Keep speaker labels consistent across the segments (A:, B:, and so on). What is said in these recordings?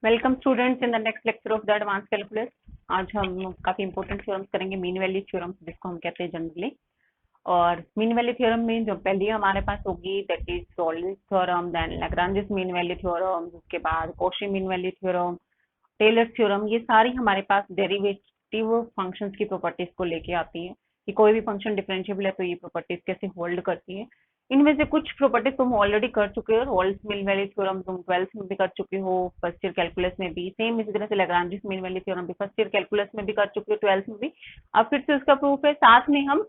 A: Welcome students in the next lecture of the advance calculus. आज हम काफी important theorems करेंगे, मीन वैल्यू थ्योरम जिसको हम कहते हैं जनरली। और मीन वैल्यू थ्योरम में जो पहली हमारे पास होगी that is Rolle's theorem, then Lagrange's mean value theorem, उसके बाद Cauchy mean value theorem, Taylor theorem. ये सारी हमारे पास डेरिवेटिव फंक्शंस की प्रॉपर्टीज को लेके आती है कि कोई भी फंक्शन डिफरेंशिएबल है तो ये प्रॉपर्टीज कैसे होल्ड करती है। इनमें से कुछ प्रॉपर्टीज तुम ऑलरेडी कर चुके हो, रॉल्स मीन वैल्यू थ्योरम तुम 12th में भी कर चुके हो, फर्स्ट ईयर कैलकुलस में भी सेम इसी तरह से लैग्रांजेस मीन वैल्यू थ्योरम भी फर्स्ट ईयर कैलकुलस में भी कर चुके हो, 12th में भी। अब फिर से उसका प्रूफ है, साथ में हम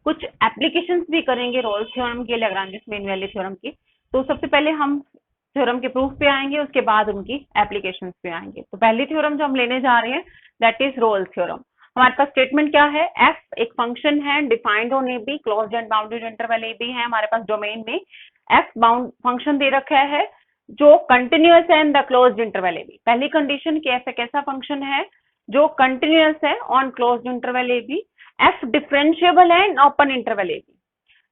A: कुछ एप्लीकेशंस भी करेंगे रॉल्स थ्योरम के, लैग्रांजेस मीन वैल्यू थ्योरम की। तो सबसे पहले हम थ्योरम के प्रूफ पे आएंगे, उसके बाद उनकी एप्लीकेशंस पे आएंगे। तो पहली थ्योरम जो हम लेने जा रहे हैं दैट इज रोल्स थ्योरम। हमारे पास स्टेटमेंट क्या है, एफ एक फंक्शन है defined on a b, closed and bounded interval A b है हमारे पास डोमेन में। एफ बाउंड फंक्शन दे रखा है जो कंटिन्यूअस है in the closed interval A b. पहली कंडीशन कि एफ एक ऐसा फंक्शन है जो कंटिन्यूअस है on closed interval A b. F differentiable है in open interval A b.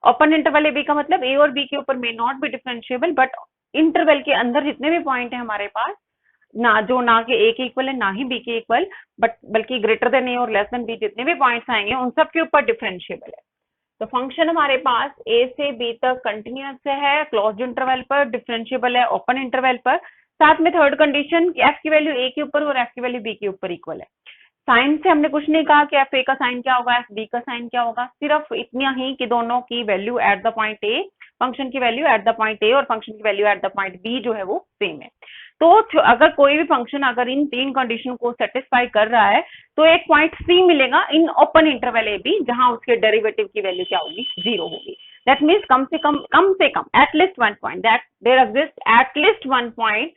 A: Open interval A b का मतलब ए और बी के ऊपर may not be differentiable, but interval के अंदर जितने भी पॉइंट है हमारे पास ना के ए के इक्वल है ना ही बी के इक्वल, बट बल्कि ग्रेटर देन ए और लेस देन बी जितने भी पॉइंट्स आएंगे उन सब के ऊपर डिफरेंशिएबल है। तो फंक्शन हमारे पास ए से बी तक कंटिन्यूअस है, क्लोज्ड इंटरवल पर डिफरेंशिएबल है, ओपन इंटरवल पर। साथ में थर्ड कंडीशन एफ की वैल्यू ए के ऊपर और एफ की वैल्यू बी के ऊपर इक्वल है। साइन से हमने कुछ नहीं कहा कि एफ ए का साइन क्या होगा, एफ बी का साइन क्या होगा, सिर्फ इतना ही कि दोनों की value at the point a, function की value at the point a और फंक्शन की value at the point b जो है वो सेम है। तो अगर कोई भी फंक्शन अगर इन तीन कंडीशन को सेटिस्फाई कर रहा है तो एक पॉइंट सी मिलेगा in open interval A B, जहां उसके डेरिवेटिव की वैल्यू क्या होगी, जीरो होगी। दैट मीन्स कम से कम at least one point, that there exist at least one point,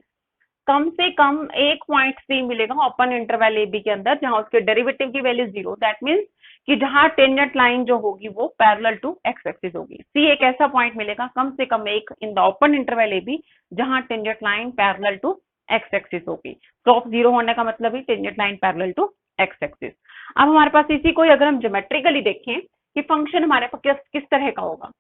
A: कम से कम एक पॉइंट सी मिलेगा ओपन इंटरवल ए बी के अंदर जहां उसके डेरिवेटिव की वैल्यू जीरो। दैट मीन्स कि जहां टेंजेंट लाइन जो होगी वो पैरेलल टू एक्स एक्सिस होगी। सी एक ऐसा पॉइंट मिलेगा कम से कम एक in the open interval A B जहां tangent line parallel to x axis होगी। स्लोप जीरो होने का मतलब ही tangent line parallel to x axis. अब हमारे पास इसी को अगर हम ज्योमेट्रिकली देखें कि फंक्शन हमारे पास किस तरह का होगा,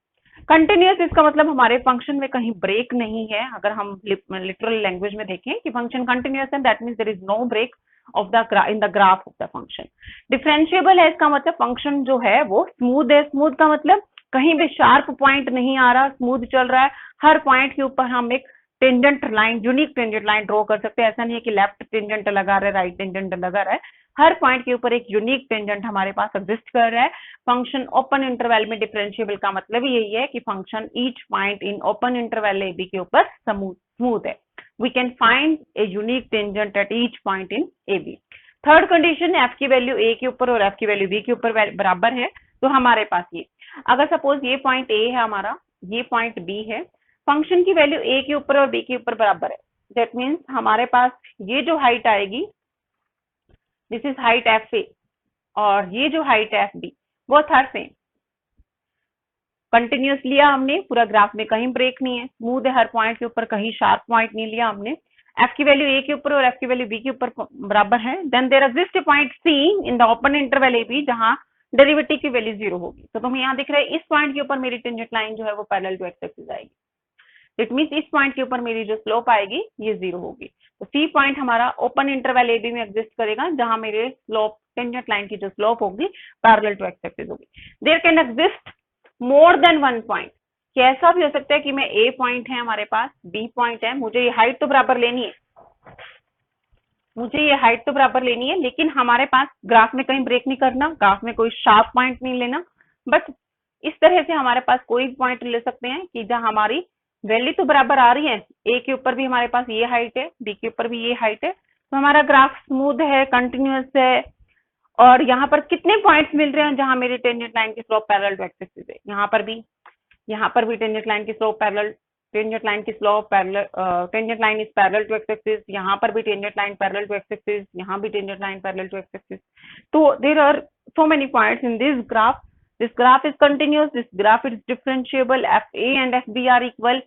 A: कंटिन्यूअस इसका मतलब हमारे फंक्शन में कहीं ब्रेक नहीं है। अगर हम लिटरल लैंग्वेज में देखें कि फंक्शन कंटिन्यूअस है that means there is no break of the in the graph of the function. Differentiable है इसका मतलब फंक्शन जो है वो स्मूथ है। स्मूथ का मतलब कहीं भी शार्प पॉइंट नहीं आ रहा, स्मूथ चल रहा है। हर पॉइंट के ऊपर हम एक tangent line, unique tangent line draw कर सकते हैं। ऐसा नहीं है कि लेफ्ट टेंजेंट लगा रहा है, राइट टेंजेंट लगा रहा है। हर पॉइंट के ऊपर एक यूनिक टेंजेंट हमारे पास एग्जिस्ट कर रहा है। फंक्शन ओपन इंटरवल में डिफरेंशिएबल का मतलब यही है कि function each point in open interval A B के ऊपर स्मूथ है। We can find a unique tangent at each point in A B. Third condition, F की वैल्यू ए के ऊपर और एफ की वैल्यू बी के ऊपर बराबर है। तो हमारे पास ये, अगर सपोज ये पॉइंट ए है हमारा, ये पॉइंट बी है, फंक्शन की वैल्यू ए के ऊपर और बी के ऊपर बराबर है, दैट मीन्स हमारे पास ये जो हाइट आएगी this is height F A और ये जो हाइट है एफ बी वो हर सेम कंटिन्यूअस लिया हमने, पूरा ग्राफ में कहीं ब्रेक नहीं है, स्मूथ है हर पॉइंट के ऊपर, कहीं शार्प पॉइंट नहीं लिया हमने। एफ की वैल्यू ए के ऊपर और एफ की वैल्यू बी के ऊपर बराबर है। Then there exist a point C in the open interval A B जहां डेरिवेटिव की वैल्यू जीरो होगी। तो तुम्हें यहाँ दिख रहा है इस पॉइंट के ऊपर मेरी टेंजेंट लाइन जो है वो पैरेलल टू एक्स एक्सिस आएगी। इट मींस इस पॉइंट के ऊपर मेरी जो स्लोप आएगी ये जीरो होगी। तो सी पॉइंट हमारा ओपन इंटरवल ए बी में एग्जिस्ट करेगा जहां मेरे स्लोप, टेंजेंट लाइन की जो स्लोप होगी पैरेलल टू एक्स एक्सिस होगी। There can exist more than one point, कि ऐसा भी हो सकता है कि मैं ए पॉइंट है हमारे पास, बी पॉइंट है, मुझे ये हाइट तो बराबर लेनी है, मुझे ये हाइट तो बराबर लेनी है, लेकिन हमारे पास ग्राफ में कहीं ब्रेक नहीं करना, ग्राफ में कोई शार्प पॉइंट नहीं लेना। बट इस तरह से हमारे पास कोई पॉइंट ले सकते हैं कि जहां हमारी वैल्यू तो बराबर आ रही है, ए के ऊपर भी हमारे पास ये हाइट है, बी के ऊपर भी ये हाइट है, तो हमारा ग्राफ स्मूथ है, कंटिन्यूअस है। और यहाँ पर कितने पॉइंट्स मिल रहे हैं जहां मेरी टेंजेंट लाइन की slope parallel to x axis है, यहाँ पर भी टेंजेंट लाइन की स्लोप पैरेलल, टेंजेंट लाइन की slope parallel, tangent line is parallel to x axis, यहाँ पर भी tangent line parallel to x axis, यहाँ भी tangent line parallel to x axis. तो there are so many points in this graph. This graph is continuous, this graph is differentiable, FA and FB are equal.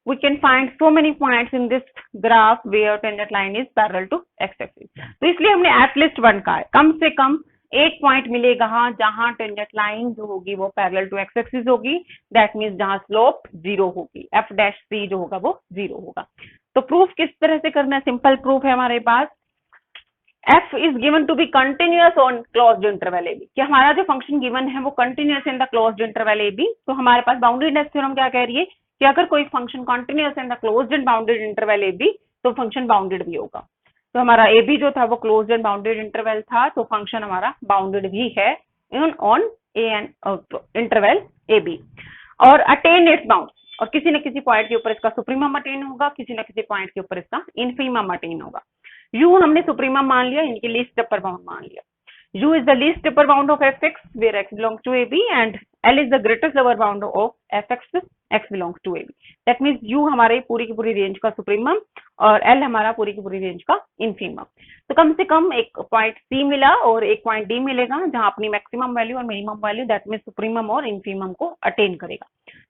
A: We can find so many points in this graph where tangent line is parallel to x axis. तो इसलिए हमने at least one का है, कम से कम एक point मिलेगा जहां टेंजेंट लाइन जो होगी वो पैरेलल टू एक्स एक्सिस होगी, दैट मींस जहां स्लोप जीरो होगी, एफ डैश सी जो होगा वो जीरो होगा। तो प्रूफ किस तरह से करना है, सिंपल प्रूफ है हमारे पास, f is given to be continuous on closed interval AB, कि हमारा जो फंक्शन गिवन है वो continuous in the closed interval AB। तो हमारे पास बाउंडेडनेस थ्योरम क्या कह रही है कि अगर कोई function continuous in the closed and bounded interval AB तो फंक्शन बाउंडेड भी होगा। तो हमारा AB जो था वो क्लोज्ड एंड बाउंडेड इंटरवल था, तो फंक्शन हमारा बाउंडेड भी है on A an interval AB और अटेन इट्स बाउंड, और किसी न किसी पॉइंट के ऊपर इसका सुप्रीमम अटेन होगा, किसी न किसी पॉइंट के ऊपर इसका इनफीमम अटेन होगा। u हमने सुप्रीमम मान लिया, इनकी लीस्ट अपर बाउंड मान लिया। u is the least upper bound of fx where x belongs to ab and l is the greatest lower bound of fx, x belongs to ab। that means u हमारे पूरी की पूरी range का supremum और l हमारा पूरी की पूरी रेंज का इनफीमम। तो कम से कम एक पॉइंट c मिला और एक पॉइंट d मिलेगा जहां अपनी मैक्सिमम वैल्यू और minimum value that mean supremum और इनफीमम को अटेन करेगा।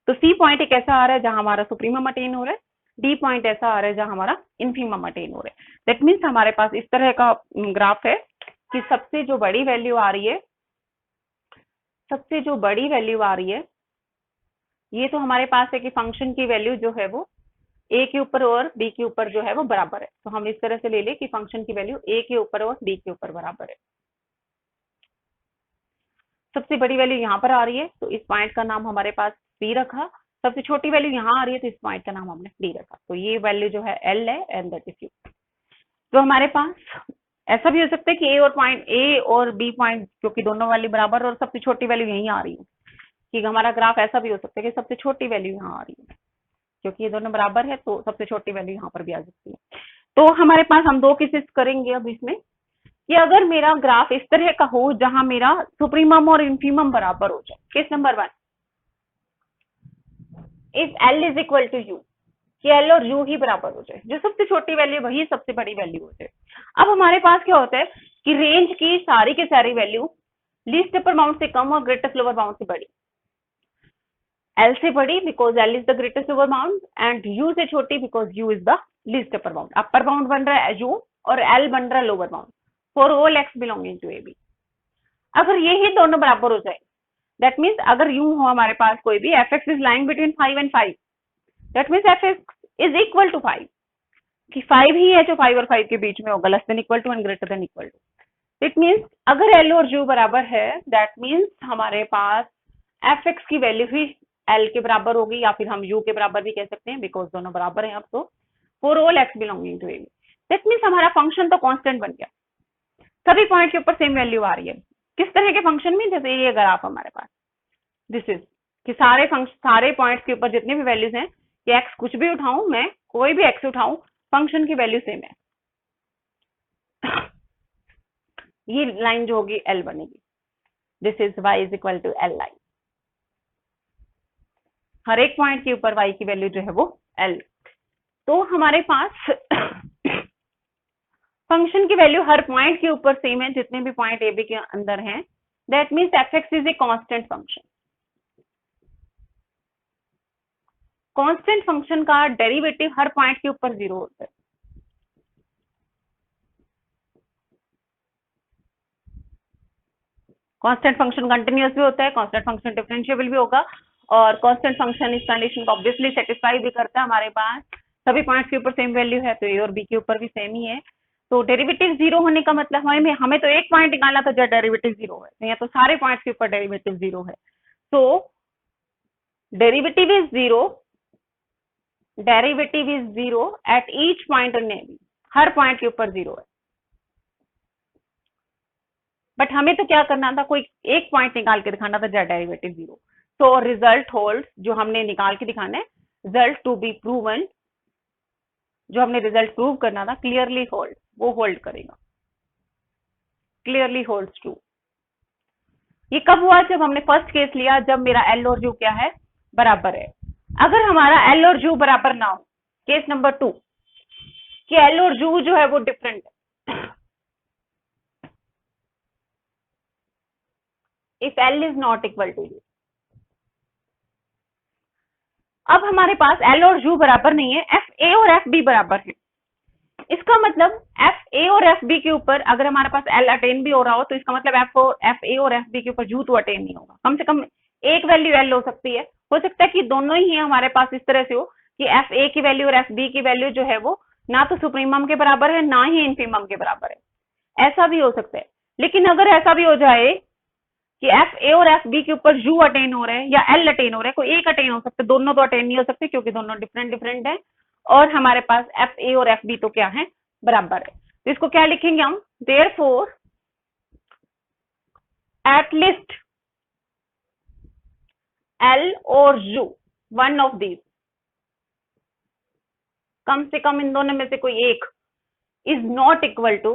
A: तो c पॉइंट एक ऐसा आ रहा है जहां हमारा सुप्रीमम अटेन हो रहा है, डी पॉइंट ऐसा आ रहा है जहां हमारा इनफीमम अटेन हो रहा है। दैट मीन्स हमारे पास इस तरह का ग्राफ है कि सबसे जो बड़ी वैल्यू आ रही है, सबसे जो बड़ी वैल्यू आ रही है, ये तो हमारे पास है कि फंक्शन की वैल्यू जो है वो a के ऊपर और b के ऊपर जो है वो बराबर है। तो हम इस तरह से ले ले कि फंक्शन की वैल्यू a के ऊपर और b के ऊपर बराबर है। सबसे बड़ी वैल्यू यहाँ पर आ रही है तो इस पॉइंट का नाम हमारे पास c रखा, सबसे छोटी वैल्यू यहाँ आ रही है तो इस पॉइंट का नाम हमने डी रखा। तो ये वैल्यू जो है एल है एंड दैट इज यू। तो हमारे पास ऐसा भी हो सकता है कि ए और बी पॉइंट क्योंकि दोनों वैल्यू बराबर और सबसे छोटी वैल्यू यहीं आ रही है, कि हमारा ग्राफ ऐसा भी हो सकता है कि सबसे छोटी वैल्यू यहाँ आ रही है, क्योंकि ये दोनों बराबर है तो सबसे छोटी वैल्यू यहाँ पर भी आ सकती है। तो हमारे पास हम दो केसेस करेंगे अब इसमें, कि अगर मेरा ग्राफ इस तरह का हो जहां मेरा सुप्रीमम और इनफीमम बराबर हो जाए। Case number 1, if L is equal to U, कि L और U ही बराबर हो जाए, जो सबसे छोटी वैल्यू वही सबसे बड़ी वैल्यू हो जाए। अब हमारे पास क्या होता है कि रेंज की सारी के सारी वैल्यू लीस्ट अपर बाउंड से कम और ग्रेटेस्ट लोअर बाउंड से बड़ी, L से बड़ी because L is the greatest lower bound and U से छोटी because U is the least upper bound. Upper bound बन रहा है U और L बन रहा है lower bound for all x belonging to AB। अगर ये ही दोनों बराबर हो जाए, दैट मीन्स अगर यूं हो हमारे पास कोई भी fx is lying between 5 and 5, that means fx is equal to 5, कि 5 ही है जो 5 और 5 के बीच में होगा, less than equal to and greater than equal to. It means अगर L और U बराबर है, दैट मीन्स हमारे पास fx की वैल्यू ही L के बराबर होगी, या फिर हम U के बराबर भी कह सकते हैं बिकॉज दोनों बराबर हैं अब तो, for all x belonging to AB। That means हमारा फंक्शन तो कांस्टेंट बन गया, सभी पॉइंट के ऊपर सेम वैल्यू आ रही है। किस तरह के फंक्शन में, जैसे ये ग्राफ हमारे पास दिस इज, कि सारे पॉइंट्स के ऊपर जितने भी वैल्यूज हैं, कि x कुछ भी उठाऊं मैं, कोई भी x उठाऊं, फंक्शन की वैल्यू सेम है। ये लाइन जो होगी L बनेगी, this is y is equal to L line. हर एक पॉइंट के ऊपर y की वैल्यू जो है वो L। तो हमारे पास फंक्शन की वैल्यू हर पॉइंट के ऊपर सेम है जितने भी पॉइंट ए बी के अंदर हैं, that means fx is a constant function. Constant function का डेरिवेटिव हर पॉइंट के ऊपर 0 होता है। कांस्टेंट फंक्शन कंटिन्यूअस भी होता है, कांस्टेंट फंक्शन डिफरेंशिएबल भी होगा, और कांस्टेंट फंक्शन इस कंडीशन को ऑब्वियसली सेटिस्फाई भी करता है। हमारे पास सभी पॉइंट्स के ऊपर सेम वैल्यू है तो ए और बी के ऊपर भी सेम ही है। तो डेरिवेटिव 0 होने का मतलब हमें तो एक पॉइंट निकालना था जब डेरिवेटिव 0 है, या तो सारे पॉइंट्स के ऊपर डेरिवेटिव 0 है। तो derivative is 0 at each point in A B, हर पॉइंट के ऊपर 0 है। बट हमें तो क्या करना था, कोई एक पॉइंट निकाल के दिखाना था जब डेरिवेटिव 0। तो रिजल्ट होल्ड, जो हमने निकाल के दिखाना है, रिजल्ट टू बी प्रूवन, जो हमने रिजल्ट प्रूव करना था, क्लियरली होल्ड, वो होल्ड करेगा, क्लियरली होल्ड्स ट्रू। ये कब हुआ, जब हमने फर्स्ट केस लिया, जब मेरा L और U क्या है, बराबर है। अगर हमारा L और U बराबर ना हो, केस नंबर 2, कि L और U जो है वो डिफरेंट है, if L is not equal to U। अब हमारे पास L और U बराबर नहीं है, FA और FB बराबर है, इसका मतलब एफ ए और एफ बी के ऊपर अगर हमारे पास एल अटेन भी हो रहा हो तो इसका मतलब एफ ए और एफ बी के ऊपर यू तो अटेन नहीं होगा। कम से कम एक वैल्यू एल हो सकती है। हो सकता है कि दोनों ही हमारे पास इस तरह से हो कि एफ ए की वैल्यू और एफ बी की वैल्यू जो है वो ना तो सुप्रीमम के बराबर है ना ही इनफीमम के बराबर है, ऐसा भी हो सकता है। लेकिन अगर ऐसा भी हो जाए कि एफ ए और एफ बी के ऊपर यू अटेन हो रहे हैं या एल अटेन हो रहे हैं, कोई एक अटेन हो सकता है, दोनों तो अटेन नहीं हो सकते क्योंकि दोनों डिफरेंट डिफरेंट है और हमारे पास एफ ए और एफ बी तो क्या है, बराबर है। तो इसको क्या लिखेंगे हम, देयरफॉर एट लीस्ट एल और यू वन ऑफ दीज, कम से कम इन दोनों में से कोई एक is not equal to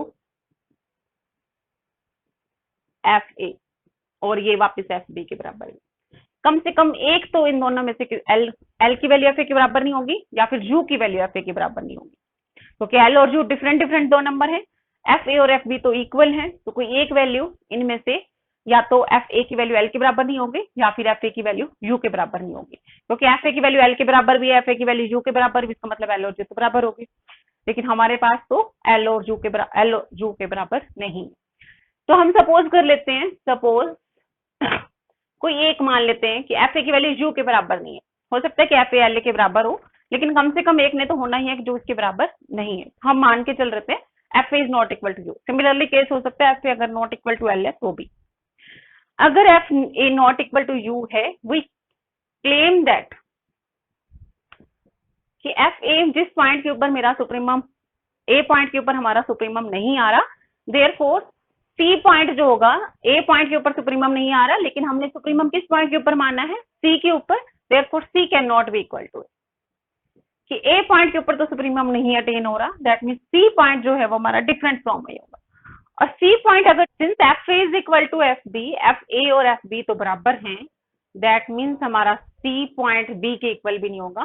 A: F ए और ये वापस एफ बी के बराबर है। कम से कम एक तो इन दोनों में से एल की वैल्यू एफ ए के बराबर नहीं होगी या फिर यू की वैल्यू एफ ए के बराबर नहीं होगी, क्योंकि एल और यू डिफरेंट डिफरेंट दो नंबर है। एफ ए और एफ बी तो इक्वल है, तो कोई एक वैल्यू इनमें से या तो एफ ए की वैल्यू एल के बराबर नहीं होगी या फिर एफ ए की वैल्यू यू के बराबर नहीं होगी, क्योंकि एफ ए की वैल्यू एल के बराबर भी है, एफ ए की वैल्यू यू के बराबर भी, इसका मतलब एल और यू के बराबर होगी। लेकिन हमारे पास तो एल और यू के बराबर नहीं। तो हम सपोज कर लेते हैं, सपोज कोई एक मान लेते हैं कि एफ ए की वैल्यू यू के बराबर नहीं है। हो सकता है कि एफ ए एल के बराबर हो, लेकिन कम से कम एक ने तो होना ही है जो इसके बराबर नहीं है। हम मान के चल रहे हैं F A is not equal to U. Similarly case हो सकता है एफ ए अगर नॉट इक्वल टू एल है तो भी। अगर F A not equal to U है, वी क्लेम दैट कि एफ ए जिस पॉइंट के ऊपर मेरा सुप्रीमम, ए पॉइंट के ऊपर हमारा सुप्रीमम नहीं आ रहा, देयरफॉर सी पॉइंट जो होगा, ए पॉइंट के ऊपर सुप्रीमम नहीं आ रहा, लेकिन हमने सुप्रीमम किस पॉइंट के ऊपर माना है, सी के ऊपर, therefore C can not be equal to, कि ए पॉइंट के ऊपर तो सुप्रीमम नहीं अटेन हो रहा, दैट मीन सी पॉइंट जो है वो हमारा डिफरेंट फ्रॉम में होगा। और सी पॉइंट अगर since F A is equal to F B, F ए और एफ बी तो बराबर हैं, दैट मीन्स हमारा सी पॉइंट बी के इक्वल भी नहीं होगा,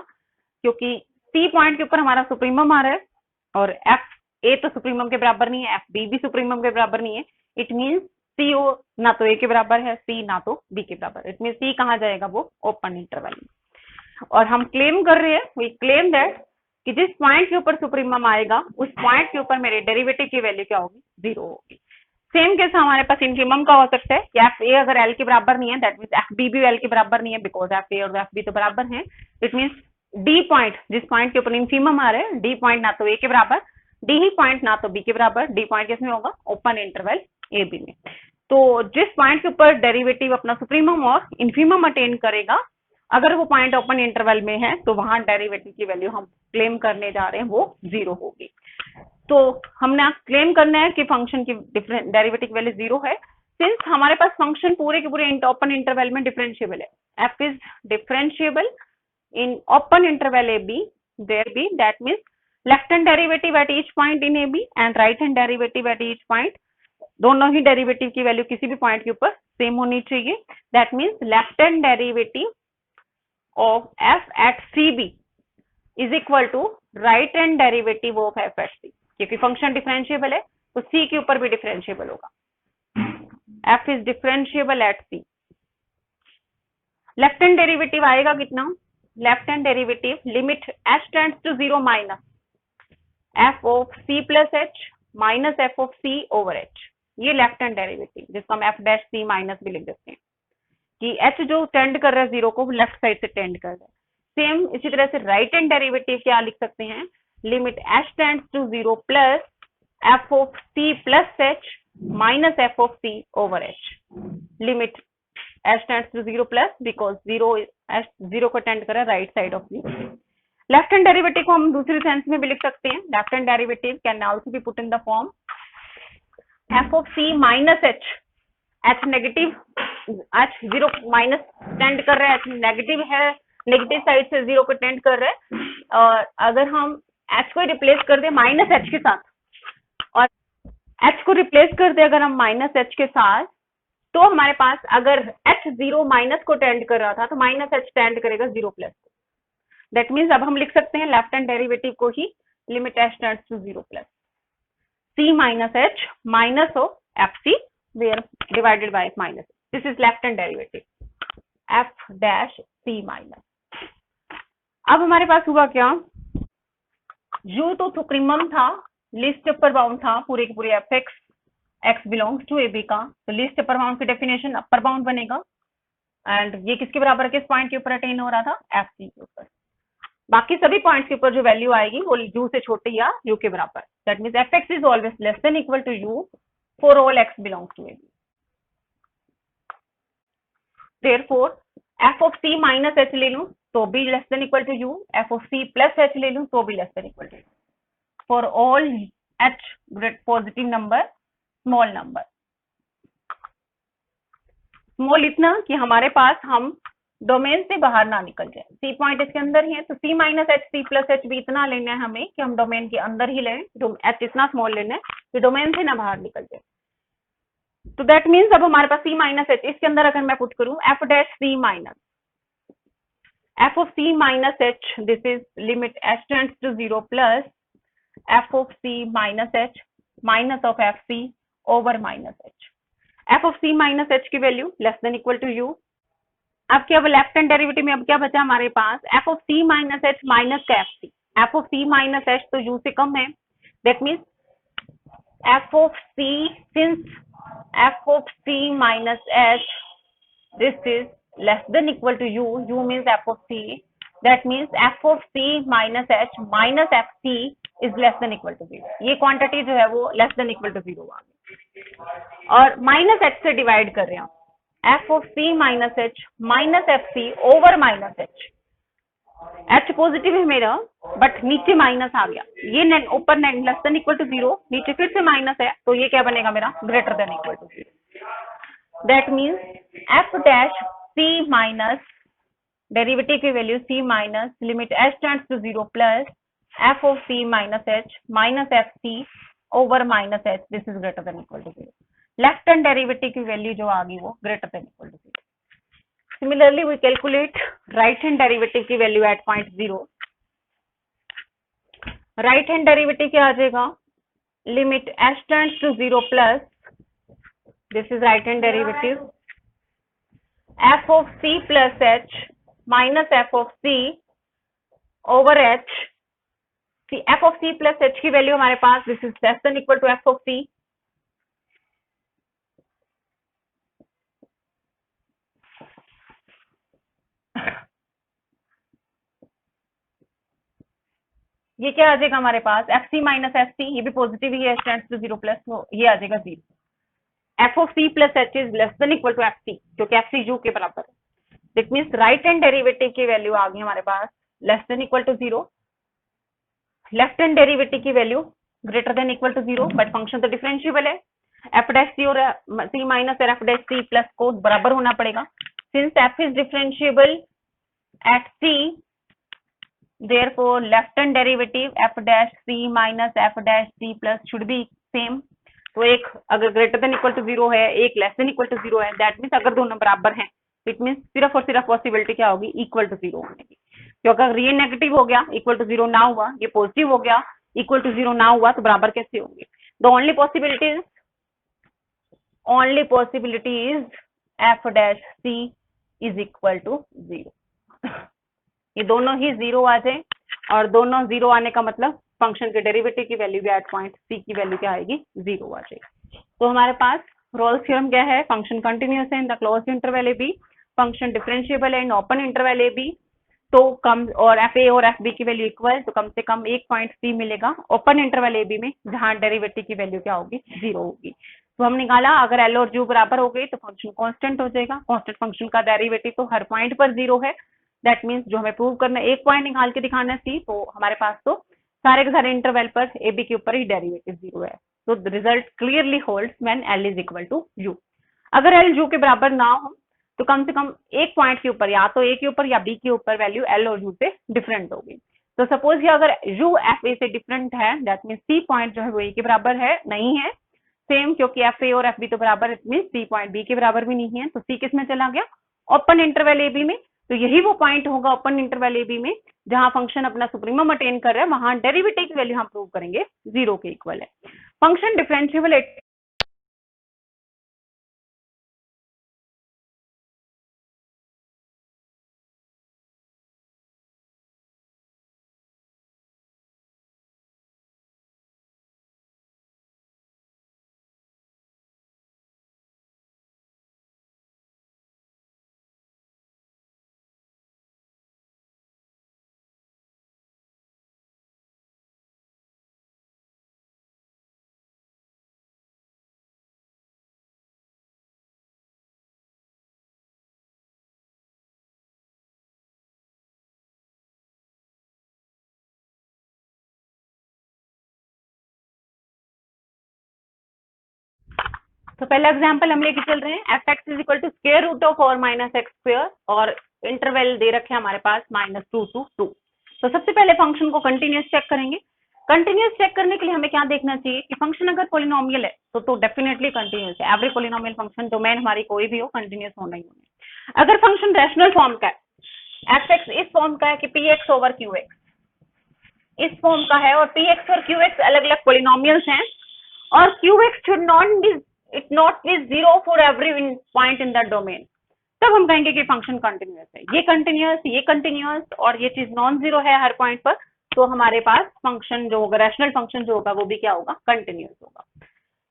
A: क्योंकि सी पॉइंट के ऊपर हमारा सुप्रीमम आ रहा है और एफ ए तो सुप्रीमम के बराबर नहीं है, एफ बी भी सुप्रीमम के बराबर नहीं है। इट मीन्स सी ओ ना तो ए के बराबर है, सी ना तो बी के बराबर। इट मीन सी कहाँ जाएगा, वो ओपन इंटरवल में। और हम क्लेम कर रहे हैं, वी क्लेम दैट कि जिस पॉइंट के ऊपर सुप्रीमम आएगा उस पॉइंट के ऊपर मेरे डेरिवेटिव की वैल्यू क्या होगी, 0 होगी। सेम केस हमारे पास इनफीमम का हो सकता है कि एफ ए अगर एल के बराबर नहीं है, दैट मीन्स एफ बी भी एल के बराबर नहीं है, बिकॉज एफ ए और एफ बी तो बराबर हैं। इट मीन्स डी पॉइंट, जिस पॉइंट के ऊपर इनफीमम आ रहे हैं, डी पॉइंट ना तो ए के बराबर, डी ही पॉइंट ना तो बी के बराबर, डी पॉइंट किसमें होगा, ओपन इंटरवल ए बी में। तो जिस पॉइंट के ऊपर डेरिवेटिव अपना सुप्रीमम और इनफीमम अटेन करेगा, अगर वो पॉइंट ओपन इंटरवल में है तो वहां डेरिवेटिव की वैल्यू हम क्लेम करने जा रहे हैं वो 0 होगी। तो हमने क्लेम करना है कि फंक्शन की डिफरेंट डेरिवेटिव वैल्यू 0 है, सिंस हमारे पास फंक्शन पूरे के पूरे ओपन इंटरवल में डिफरेंशिएबल है। F is differentiable in open interval AB, there be, that means left hand derivative at each point in AB and right hand derivative at each point, दोनों ही derivative की value किसी भी point के ऊपर same होनी चाहिए। That means left hand derivative of f at c b is equal to right hand derivative of f at c, क्योंकि function differentiable है तो सी के ऊपर भी डिफरेंशिएबल होगा। F is differentiable at C. Left hand derivative आएगा कितना, left hand derivative limit h tends to 0 minus f of c plus h minus f of c over h, ये लेफ्ट हैंड डेरिवेटिव जिसको हम f dash c minus भी लिख देते हैं कि h जो टेंड कर रहा है 0 को लेफ्ट साइड से टेंड कर रहा है। सेम इसी तरह से राइट हैंड डेरिवेटिव क्या लिख सकते हैं, limit h tends to 0 plus f of c plus h minus f of c over h, limit h tends to 0 plus because 0 को टेंड कर रहा है right side of 0। Left hand derivative को हम दूसरी सेंस में भी लिख सकते हैं। Left hand derivative can also be put in the form f of c minus h, h negative, h 0 minus tend कर रहा है, h नेगेटिव है, नेगेटिव साइड से 0 को टेंड कर रहा है, और अगर हम h को रिप्लेस कर दे माइनस h के साथ, और h को रिप्लेस कर दे अगर हम माइनस h के साथ, तो हमारे पास अगर h 0 माइनस को टेंड कर रहा था तो माइनस h टेंड करेगा 0 प्लस को। दैट मीन्स अब हम लिख सकते हैं लेफ्ट हैंड डेरिवेटिव को ही limit h tends to 0 plus c minus h minus of f c where divided by minus, this is left hand derivative f dash c minus. अब हमारे पास हुआ क्या, u तो सुप्रीमम था लीस्ट अपर बाउंड था पूरे के पूरे f x belongs to a b का, तो लीस्ट अपर बाउंड की डेफिनेशन अपर बाउंड बनेगा, एंड ये किसके बराबर, किस पॉइंट के ऊपर अटेन हो रहा था, एफ सी के ऊपर। बाकी सभी पॉइंट्स के ऊपर जो वैल्यू आएगी वो यू से छोटे या यू के बराबर, that means f x is always less than equal to u for all x belongs to a b. Therefore f of c minus h ले लूं तो भी less than equal to u, f of c plus h ले लूं तो भी less than equal to u for all h great positive number small number. Small इतना कि हमारे पास हम डोमेन से बाहर ना निकल जाए, सी पॉइंट इसके अंदर ही है तो c minus h c plus h भी इतना लेना है हमें कि हम डोमेन के अंदर ही लें, एच इतना स्मॉल लेना है कि डोमेन से ना बाहर निकल जाए। तो दैट मीन्स अब हमारे पास सी माइनस एच, इसके अंदर अगर मैं पुट करूं f dash c minus f of c minus h, this is limit h tends to 0 plus f of c minus h minus of f c over minus h. F of c minus h की value less than equal to u. अब क्या left hand derivative में अब क्या बचा हमारे पास, f of c minus h minus का f c, f of c minus h तो यू से कम है, that means f of c, since f of c minus h this is less than equal to u, u means f of c, that means f of c minus h minus f c is less than equal to 0। ये quantity जो है वो less than equal to 0 आ गई और minus h से divide कर रहे हैं, f of c minus h minus f c over minus h, h positive है मेरा बट नीचे माइनस आ गया, ये ऊपर लेस देन इक्वल टू 0, नीचे फिर से माइनस है तो ये क्या बनेगा मेरा greater than equal to 0। That means f dash c minus derivative की value c minus limit h tends to 0 plus f of c minus h minus f c over minus h, this is greater than equal to 0। Left hand derivative की value जो आ गई वो greater than equal to 0। Similarly we calculate right hand derivative की value at point 0। Right hand derivative क्या आ जाएगा, limit h tends to 0 plus, this is right hand derivative f of c plus h minus f of c over h। see f of c plus h की value हमारे पास this is less than equal to f of c, ये क्या आ जाएगा हमारे पास f c minus f c, ये भी पॉजिटिव ही है, टेंड्स टू 0 प्लस, तो ये आ जाएगा 0। F of c plus h is less than equal to f c, क्योंकि एफ सी यू के बराबर है, that means right hand derivative की वैल्यू आ गई हमारे पास less than equal to 0, left hand derivative की value greater than equal to 0, but function तो डिफरेंशिएबल है, एफ डैश सी और सी माइनस और एफ डैश सी प्लस को बराबर होना पड़ेगा, since F is differentiable at c, therefore left hand derivative f dash c minus f dash c plus should be same। तो एक अगर ग्रेटर देन इक्वल टू 0 है, एक लेस देन इक्वल टू 0 है, दैट मीन्स अगर दोनों बराबर हैं इट मीन्स सिर्फ और सिर्फ पॉसिबिलिटी क्या होगी, इक्वल टू 0 होने की, क्योंकि अगर ये नेगेटिव हो गया इक्वल टू 0 ना हुआ, ये पॉजिटिव हो गया इक्वल टू 0 ना हुआ, तो बराबर कैसे होंगे। The only possibility is f dash c is equal to 0। ये दोनों ही 0 आ जाए, और दोनों 0 आने का मतलब फंक्शन के डेरिवेटिव की वैल्यू भी एट पॉइंट सी की वैल्यू क्या आएगी, 0 आ जाएगी। तो हमारे पास रोल्स थ्योरम क्या है, फंक्शन कंटिन्यूअस है in the closed interval A b, function differentiable है in open interval A b, तो कम और एफ ए और एफ बी की वैल्यू इक्वल, तो कम से कम एक पॉइंट सी मिलेगा ओपन इंटरवल ए बी में जहां डेरिवेटिव की वैल्यू क्या होगी, 0 होगी। तो हम निकाला अगर एल और यू बराबर हो गई तो फंक्शन कांस्टेंट हो जाएगा, कांस्टेंट फंक्शन का डेरिवेटिव तो हर पॉइंट पर 0 है, दैट मीन्स जो हमें प्रूव करना है एक पॉइंट निकाल के दिखाना है सी, तो हमारे पास तो सारे के सारे इंटरवल पर ए बी के ऊपर ही डेरिवेटिव 0 है, तो the result clearly holds when l is equal to u. अगर एल यू के बराबर ना हो तो कम से कम एक पॉइंट के ऊपर या तो ए के ऊपर या बी के ऊपर वैल्यू एल और यू से डिफरेंट होगी। तो सपोज ये अगर यू एफ ए से डिफरेंट है, दैट मीन्स सी पॉइंट जो है वो ए के बराबर है, नहीं है सेम, क्योंकि एफ ए और एफ बी तो बराबर, it mean c point B के बराबर भी नहीं है, तो सी किस में चला गया, ओपन इंटरवल ए बी में। तो यही वो पॉइंट होगा ओपन इंटरवल ए बी में जहां फंक्शन अपना सुप्रीमम अटेन कर रहा है, वहां डेरिवेटिव की वैल्यू हम प्रूव करेंगे 0 के इक्वल है। फंक्शन डिफरेंशिएबल तो पहला एग्जांपल हम लेके चल रहे हैं, f x is equal to square root of और माइनस एक्स स्क्वायर और इंटरवल दे रखे हैं हमारे पास -2 to 2। तो सबसे पहले फंक्शन को कंटिन्यूस चेक करेंगे। कंटिन्यूस चेक करने के लिए हमें क्या देखना चाहिए कि फंक्शन अगर पोलिनोमियल है तो डेफिनेटली कंटिन्यूस है। एवरी पोलिनोमियल फंक्शन डोमेन हमारी कोई भी हो कंटिन्यूस होना ही होना है। अगर फंक्शन रैशनल फॉर्म का है, एफ एक्स इस फॉर्म का है कि P x over Q x इस फॉर्म का है और पी एक्स और क्यू एक्स अलग अलग पोलिनोमियल्स हैं और Q x should not be zero for every point in that domain, तब हम कहेंगे कि फंक्शन कंटिन्यूस है। ये कंटिन्यूस और ये चीज नॉन जीरो है हर पॉइंट पर, तो हमारे पास फंक्शन जो होगा, रैशनल फंक्शन जो होगा वो भी क्या होगा, कंटिन्यूस होगा।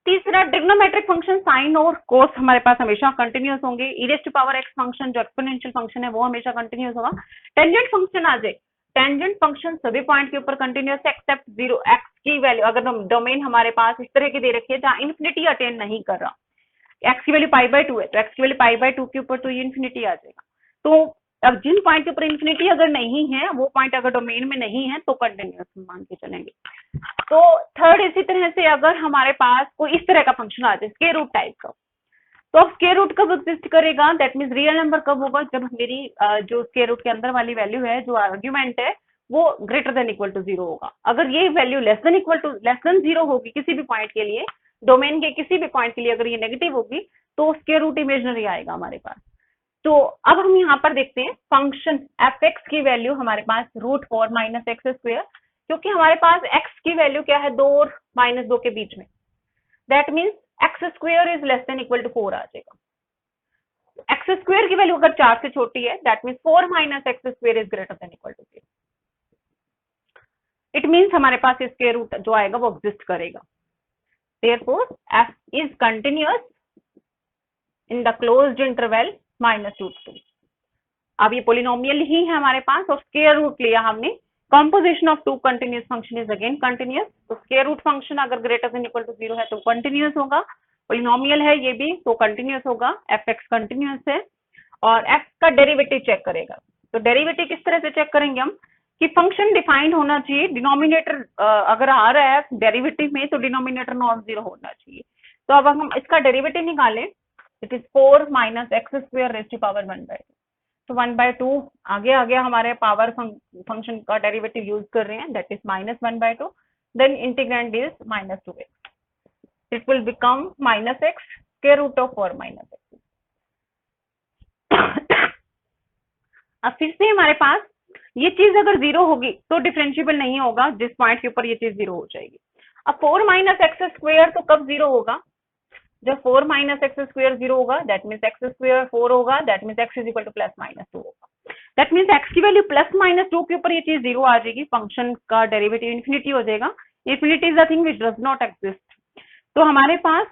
A: तीसरा, ट्रिग्नोमेट्रिक फंक्शन साइन और कोस हमारे पास हमेशा कंटिन्यूस होंगे। E raise to power x function जो एक्सपोनेंशियल फंक्शन है वो हमेशा कंटिन्यूस होगा। टेंजेंट फंक्शन आ जाए, टेंजेंट फंक्शन सभी पॉइंट के ऊपर कंटिन्यूस है एक्सेप्ट जीरो। एक्स की वैल्यू अगर डोमेन हमारे पास इस तरह की दे रखी है जहां इन्फिनिटी अटेन नहीं कर रहा, एक्स की वैल्यू π/2 है तो एक्स की वैल्यू π/2 के ऊपर तो ये इन्फिनिटी आ जाएगा। तो अब जिन पॉइंट के ऊपर इन्फिनिटी अगर नहीं है, वो पॉइंट अगर डोमेन में नहीं है तो कंटिन्यूस मान के चलेंगे। तो थर्ड, इसी तरह से अगर हमारे पास कोई इस तरह का फंक्शन आ जाए स्क्वायर रूट टाइप का, तो अब स्क्वायर रूट कब एग्जिस्ट करेगा, दैट मींस रियल नंबर कब होगा, जब मेरी जो स्क्वायर रूट के अंदर वाली वैल्यू है, जो आर्ग्यूमेंट है, वो ग्रेटर देन इक्वल टू 0 होगा। अगर ये वैल्यू लेस देन 0 होगी किसी भी पॉइंट के लिए, डोमेन के किसी भी पॉइंट के लिए अगर ये नेगेटिव होगी तो स्क्वायर रूट इमेजिनरी आएगा हमारे पास। तो अब हम यहाँ पर देखते हैं फंक्शन एफ एक्स की वैल्यू हमारे पास √4 - एक्स स्क्वायर, क्योंकि हमारे पास एक्स की वैल्यू क्या है, 2 और -2 के बीच में, that means x square is less than equal to 4 आ जाएगा। एक्स स्क्वायर की वैल्यू अगर 4 से छोटी है, that means 4 - x square is greater than equal to 0। It means हमारे पास स्क्वायर रूट जो आएगा वो एग्जिस्ट करेगा। Therefore, f is continuous in the closed interval -2 to 2। अब ये पोलिनोमियल ही है हमारे पास और स्क्वायर रूट लिया हमने। Composition of two continuous function is again continuous. तो स्क्वायर रूट फंक्शन अगर ग्रेटर देन इक्वल टू 0 है तो कंटिन्यूस होगा, पोलिनोमियल है ये भी तो कंटिन्यूस होगा, एफ एक्स कंटिन्यूस है और एफ का डेरिवेटिव चेक करेगा। तो डेरिवेटिव किस तरह से चेक करेंगे हम कि फंक्शन डिफाइंड होना चाहिए, डिनोमिनेटर अगर आ रहा है डेरिवेटिव में तो डिनोमिनेटर नॉन जीरो होना चाहिए। तो अब हम इसका डेरिवेटिव निकालें, it is 4 - x square raise to power 1/2। तो 1/2 आगे आ गया, हमारे पावर फंक्शन का डेरिवेटिव यूज कर रहे हैं, that is -1/2, then integrand is -2x, it will become -x square root of 4 - x। अब फिर से हमारे पास ये चीज अगर 0 होगी तो डिफरेंशिएबल नहीं होगा, जिस पॉइंट के ऊपर ये चीज 0 हो जाएगी। अब 4 - एक्स स्क्वायर तो कब 0 होगा, जब 4 - एक्स स्क्वायर 0 होगा, दैट मीन्स एक्स स्क्वायर 4 होगा, that means x is equal to +-2 होगा। दैट मीन्स एक्स की वैल्यू +-2 के ऊपर ये चीज 0 आ जाएगी, फंक्शन का डेरिवेटिव इन्फिनिटी हो जाएगा। Infinity is a thing which does not exist. तो हमारे पास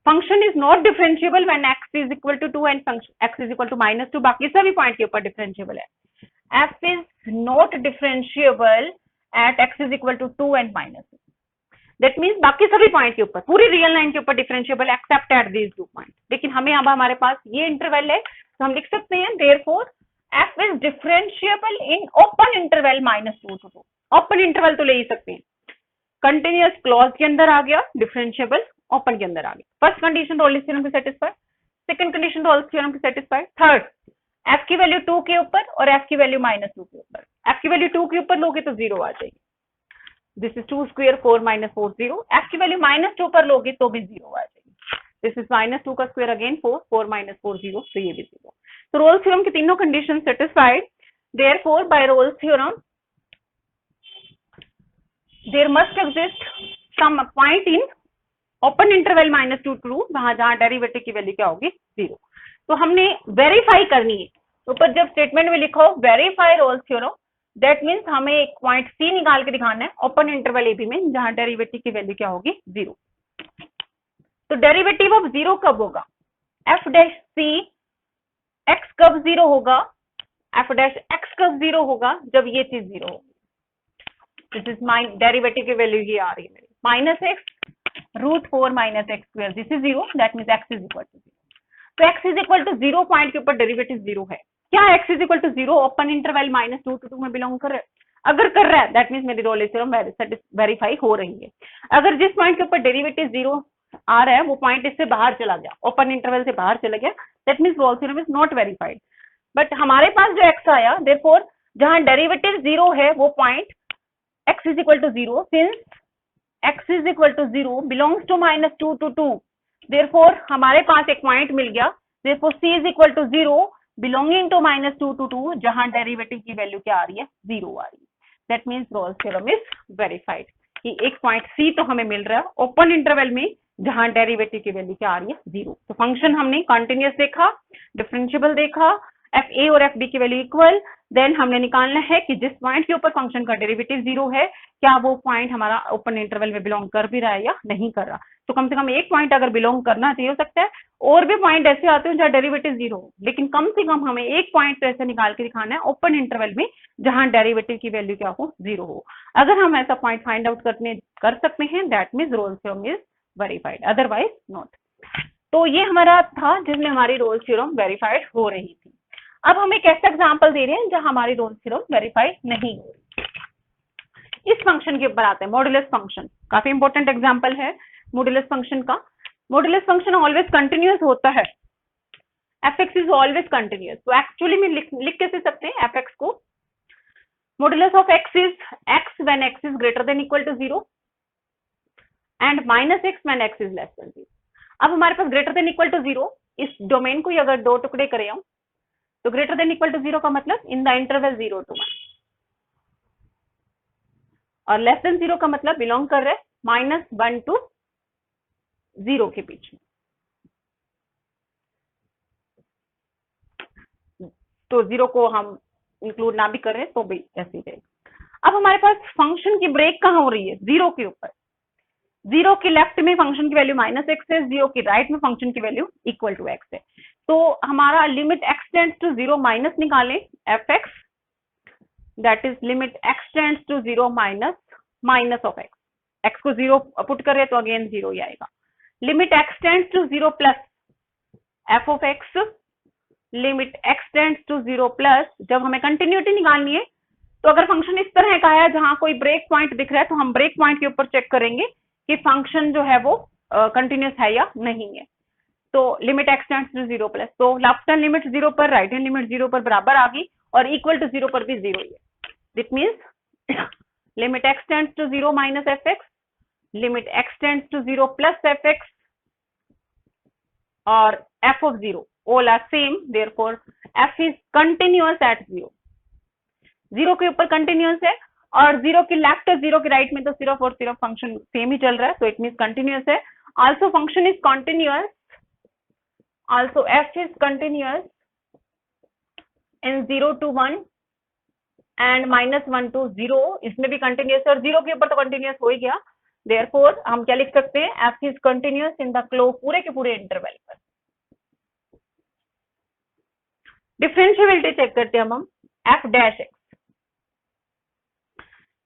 A: function is not differentiable when x is equal to 2 and x is equal to -2, बाकी सभी पॉइंट के ऊपर डिफरेंशिएबल है। f is not differentiable at x is equal to 2 and -2. That means बाकी सभी पॉइंट के ऊपर, पूरी रियल लाइन के ऊपर differentiable accept at these 2 point. लेकिन हमें अब हमारे पास ये इंटरवल है तो हम लिख सकते हैं therefore f is differentiable in open interval -2 to 2। Open interval तो ले ही सकते हैं, कंटिन्यूस क्लॉज के अंदर आ गया, डिफरेंशिएबल ओपन के अंदर आ गया। फर्स्ट कंडीशन रोल्स थ्योरम की satisfied, second condition roles theorem की सेटिस्फाइड, थर्ड f की वैल्यू 2 के ऊपर और f की वैल्यू -2 के ऊपर। f की वैल्यू 2 के ऊपर लोगे तो 0 आ जाएगी, दिस इज 2 स्क्वायर 4 - 4 0। f की वैल्यू -2 पर लोगे तो भी 0 आ जाएगी, दिस इज -2 का स्क्वायर अगेन 4 4 - 4 0, तो ये भी 0। तो रोल्स थ्योरम की तीनों condition satisfied. Therefore by Rolle's theorem there must exist some point in open interval -2 to 2 जहां डेरिवेटिव की वैल्यू क्या होगी, 0। तो हमने वेरीफाई करनी है, ऊपर जब स्टेटमेंट में लिखो verify Rolle's theorem, that means हमें एक पॉइंट सी निकाल के दिखाना है ओपन इंटरवल ए बी में जहां डेरिवेटिव की वैल्यू क्या होगी, 0। तो डेरिवेटिव ऑफ 0 कब होगा, f डैश सी x कब 0 होगा, f डैश x कब 0 होगा, जब ये चीज 0 होगी। दिस इज माई डेरिवेटिव की वैल्यू ये आ रही है मेरी, -x √4 - x square, this is 0, that means x is equal to 0। तो x is equal to 0 point के ऊपर डेरिवेटिव 0 है। क्या x is equal to 0 open interval -2 to 2 में बिलोंग कर रहा है? अगर कर रहा है दैट मीन्स मेरी रोल्स थ्योरम वेरीफाई हो रही है। अगर जिस पॉइंट के ऊपर डेरिवेटिव 0 आ रहा है वो पॉइंट इससे बाहर चला गया, ओपन इंटरवल से बाहर चला गया, that means Rolle's theorem is not verified. But हमारे पास जो एक्स आया, देयरफॉर जहां डेरिवेटिव जीरो है वो point x is equal to zero, since x is equal to zero belongs to -2 to 2, therefore हमारे पास एक पॉइंट मिल गया, therefore c is equal to zero belonging to -2 to 2, जहां डेरिवेटिव की वैल्यू क्या आ रही है, जीरो आ रही है। That means Rolle's theorem is verified कि एक पॉइंट सी तो हमें मिल रहा है ओपन इंटरवल में जहां डेरिवेटिव की वैल्यू क्या आ रही है, जीरो। तो फंक्शन हमने कॉन्टिन्यूअस देखा, डिफरेंशिएबल देखा, एफ ए और एफ बी की वैल्यू इक्वल, देन हमने निकालना है कि जिस पॉइंट के ऊपर फंक्शन का डेरिवेटिव जीरो है क्या वो पॉइंट हमारा ओपन इंटरवल में बिलोंग कर भी रहा है या नहीं कर रहा। तो कम से कम एक पॉइंट अगर बिलोंग करना चाहिए, हो सकता है और भी पॉइंट ऐसे आते हैं जहां डेरिवेटिव जीरो हो, लेकिन कम से कम हमें एक पॉइंट तो ऐसा निकाल के दिखाना है ओपन इंटरवल में जहां डेरिवेटिव की वैल्यू क्या हो, जीरो हो। अगर हम ऐसा पॉइंट फाइंड आउट कर सकते हैं, that means Rolle's theorem is verified, otherwise not. तो ये हमारा था जिसमें हमारी रोल्स थ्योरम वेरीफाइड हो रही थी। अब हम एक ऐसा एग्जांपल दे रहे हैं जहां हमारी रोल्स थ्योरम वेरीफाइड नहीं हो रही। इस फंक्शन के ऊपर आते हैं, मॉडुलस फंक्शन, काफी इंपॉर्टेंट एग्जांपल है मॉडुलस फंक्शन का। मॉडुलस फंक्शन ऑलवेज कंटिन्यूअस होता है, f x is always continuous. तो एक्चुअली में लिख कैसे सकते हैं एफ एक्स को, modulus of x is x when x is greater than equal to zero and minus x when x is less than zero. अब हमारे पास greater than equal to zero, इस डोमेन को ही अगर दो टुकड़े करें हम, तो greater than equal to zero का मतलब इन द इंटरवल 0 to 1, और लेस देन जीरो का मतलब बिलोंग कर रहे -1 to 0 के बीच में। तो 0 को हम इंक्लूड ना भी करें तो भी ऐसे ही रहेगा। अब हमारे पास फंक्शन की ब्रेक कहाँ हो रही है, 0 के ऊपर। 0 के लेफ्ट में फंक्शन की वैल्यू -x है, 0 के राइट में फंक्शन की वैल्यू इक्वल टू x है। तो हमारा limit x tends to 0 minus निकालें f x, that is limit x tends to 0 minus of x को 0 पुट करे तो अगेन 0 ही आएगा। Limit x tends to 0 plus f of x, limit x tends to 0 plus, जब हमें continuity निकालनी है तो अगर फंक्शन इस तरह का है जहां कोई ब्रेक पॉइंट दिख रहा है तो हम ब्रेक पॉइंट के ऊपर चेक करेंगे कि फंक्शन जो है वो कंटिन्यूअस है या नहीं है। तो limit x tends to 0 plus, तो लेफ्ट हैंड लिमिट 0 पर, राइट हैंड लिमिट 0 पर बराबर आ गई, और इक्वल टू 0 पर भी 0 ही है। That means limit x tends to 0 minus f x, limit x tends to 0 plus f x और f of 0 all are same, therefore f is continuous at 0। 0 के ऊपर कंटिन्यूअस है और 0 के लेफ्ट और 0 के राइट में तो सिर्फ और सिर्फ फंक्शन सेम ही चल रहा है, तो इट मीन्स कंटिन्यूअस है। Also function is continuous, also f is continuous in 0 to 1 and -1 to 0, इसमें भी कंटिन्यूअस है और 0 के ऊपर तो कंटिन्यूअस हो ही गया। देयरफॉर हम क्या लिख सकते हैं, f is continuous in the close पूरे के पूरे इंटरवल पर। डिफरेंशिएबिलिटी चेक करते हैं हम एफ डैश एक्स।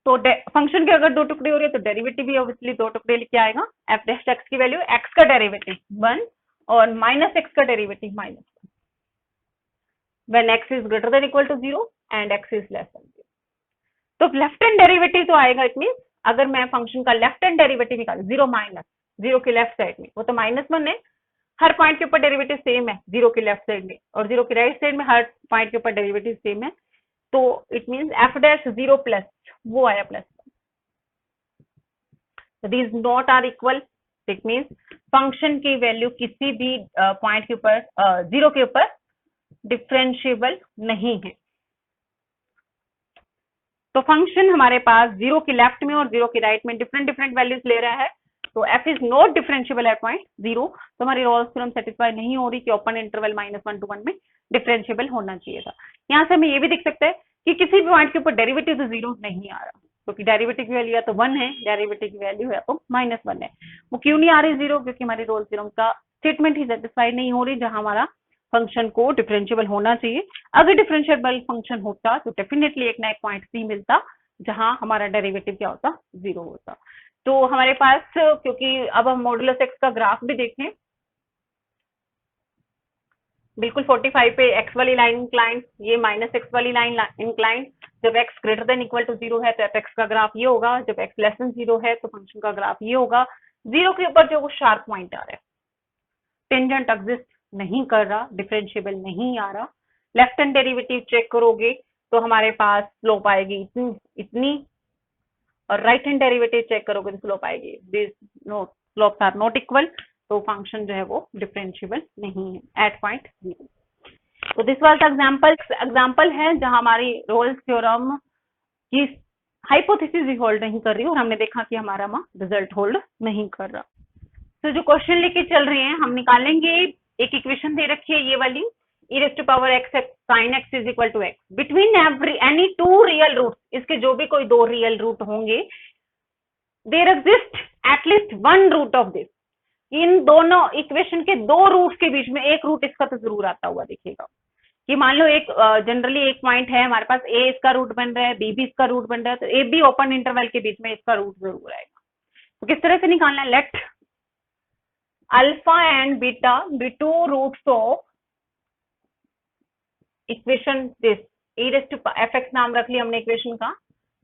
A: तो फंक्शन के अगर दो टुकड़े हो रहे हैं तो डेरिवेटिव भी ऑब्वियसली दो टुकड़े लिखे आएगा। एफ डैश एक्स की वैल्यू एक्स का डेरिवेटिव 1 और माइनस एक्स का derivative -1 when x is greater than equal to 0 and x is less than 0। तो लेफ्ट हैंड डेरिवेटिव तो आएगा, इट मीन अगर मैं फंक्शन का लेफ्ट हैंड डेरिवेटिव निकालू 0 माइनस 0 के लेफ्ट साइड में, वो तो -1 है, हर पॉइंट के ऊपर डेरिवेटिव सेम है 0 के लेफ्ट साइड में, और 0 के राइट साइड में हर पॉइंट के ऊपर डेरिवेटिव सेम है। तो it means f dash 0 plus वो आया +1। These not are equal, it means function की वैल्यू किसी भी पॉइंट के ऊपर 0 के ऊपर डिफरेंशिएबल नहीं है। तो फंक्शन हमारे पास 0 के लेफ्ट में और 0 के राइट में डिफरेंट वैल्यूज ले रहा है, तो f is not differentiable eight point 0। तो हमारी रोल्स थ्योरम सेटिस्फाई नहीं हो रही कि ओपन इंटरवल -1 to 1 में डिफरेंशिएबल होना चाहिए था। यहाँ से हमें ये भी दिख सकता है कि किसी भी पॉइंट के ऊपर डेरिवेटिव तो 0 नहीं आ रहा, क्योंकि डेरिवेटिव की वैल्यू या तो 1 है, डेरिवेटिव की वैल्यू है तो -1 है। वो क्यों नहीं आ रही 0, क्योंकि हमारी रोल्स थ्योरम का स्टेटमेंट ही सेटिस्फाई नहीं हो रही जहां हमारा फंक्शन को डिफरेंशिएबल होना चाहिए। अगर डिफरेंशिएबल फंक्शन होता तो डेफिनेटली एक ना एक पॉइंट सी मिलता जहां हमारा डेरिवेटिव क्या होता, 0 होता। तो हमारे पास, क्योंकि अब हम मॉडुलस एक्स का ग्राफ भी देखें, बिल्कुल 45 पे x वाली लाइन इंक्लाइन, ये -x वाली लाइन इंक्लाइन। जब x greater than equal to 0 है तो f(x) का ग्राफ ये होगा, जब x लेस देन 0 है तो फंक्शन का ग्राफ ये होगा। जीरो के ऊपर जो वो शार्प पॉइंट आ रहा है, टेंजेंट एग्जिस्ट नहीं कर रहा, डिफरेंशिएबल नहीं आ रहा। लेफ्ट हैंड डेरिवेटिव चेक करोगे तो हमारे पास स्लोप आएगी इतनी इतनी, और राइट हैंड डेरिवेटिव चेक करोगे तो स्लोप आएगी this, no slopes are not equal, तो फंक्शन जो है वो डिफरेंशिएबल नहीं है एट पॉइंट जीरो। तो दिस वाज एग्जांपल है जहां हमारी रोल्स थ्योरम की हाइपोथेसिस भी होल्ड नहीं कर रही और हमने देखा कि हमारा रिजल्ट होल्ड नहीं कर रहा। तो जो क्वेश्चन लेके चल रहे हैं हम निकालेंगे, एक इक्वेशन दे रखी है ये वाली, e raised to power x sin x is equal to x between any two real roots, इसके जो भी कोई दो रियल रूट होंगे, there exist at least one root of this, इन दोनों इक्वेशन के दो रूट्स के बीच में एक रूट इसका तो जरूर आता हुआ दिखेगा। कि मान लो एक जनरली एक पॉइंट है हमारे पास, ए इसका रूट बन रहा है, बी भी इसका रूट बन रहा है, तो ए बी ओपन इंटरवल के बीच में इसका रूट जरूर आएगा। तो किस तरह से निकालना है, let alpha and beta be two roots of equation this, e raised to fx नाम रख लिया हमने इक्वेशन का,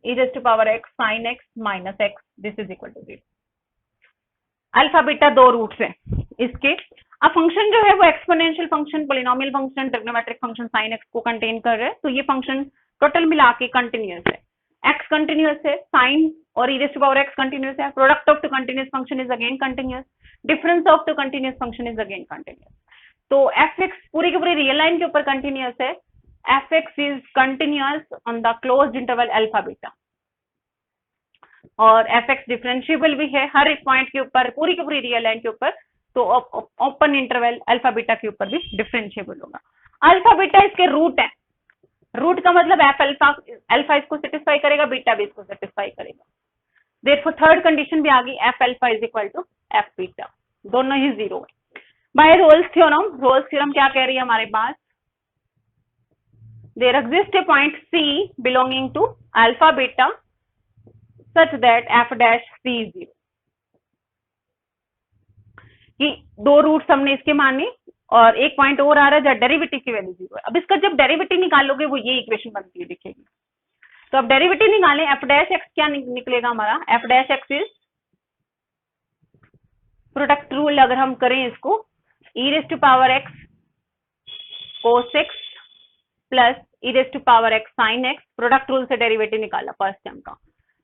A: e raised to power x sin x minus x, this is equal to 0। Alpha beta दो रूट्स हैं इसके। अब function जो है वो exponential function, polynomial function, trigonometric function sin x को कंटेन कर रहे हैं, तो ये फंक्शन टोटल मिला के कंटिन्यूअस है, x कंटिन्यूअस है, sin और e raised to power x continuous है, product of two continuous function is again continuous, difference of two continuous function is again continuous. तो fx पूरी की पूरी रियल लाइन के ऊपर कंटिन्यूअस है, fx is continuous on the closed interval alpha beta, और fx differentiable भी है हर एक पॉइंट के ऊपर, पूरी की पूरी रियल लाइन के ऊपर, तो ओपन इंटरवल अल्फा बीटा के ऊपर भी डिफरेंशिएबल होगा। अल्फा बीटा इसके रूट है, रूट का मतलब एफ अल्फा, अल्फा इसको सेटिस्फाई करेगा, बीटा भी इसको सेटिस्फाई करेगा। देयरफॉर थर्ड कंडीशन भी आ गई, f alpha is equal to f beta, दोनों ही जीरो है। बाय रोल्स थ्योरम क्या कह रही है हमारे पास, there exist a point c belonging to alpha beta such that f dash c is 0, कि दो रूट्स हमने इसके माने और एक पॉइंट और आ रहा है जब डेरिवेटिव की वैल्यू 0 है। अब इसका जब डेरिवेटिव निकालोगे वो ये इक्वेशन बनती है दिखेगी। तो अब डेरिवेटिव निकालें, एफ डैश एक्स क्या निकलेगा हमारा, F dash x is product rule अगर हम करें इसको, e raised to power x cos x plus e raised to power x sin x, product rule से डेरिवेटिव निकाला फर्स्ट टर्म का,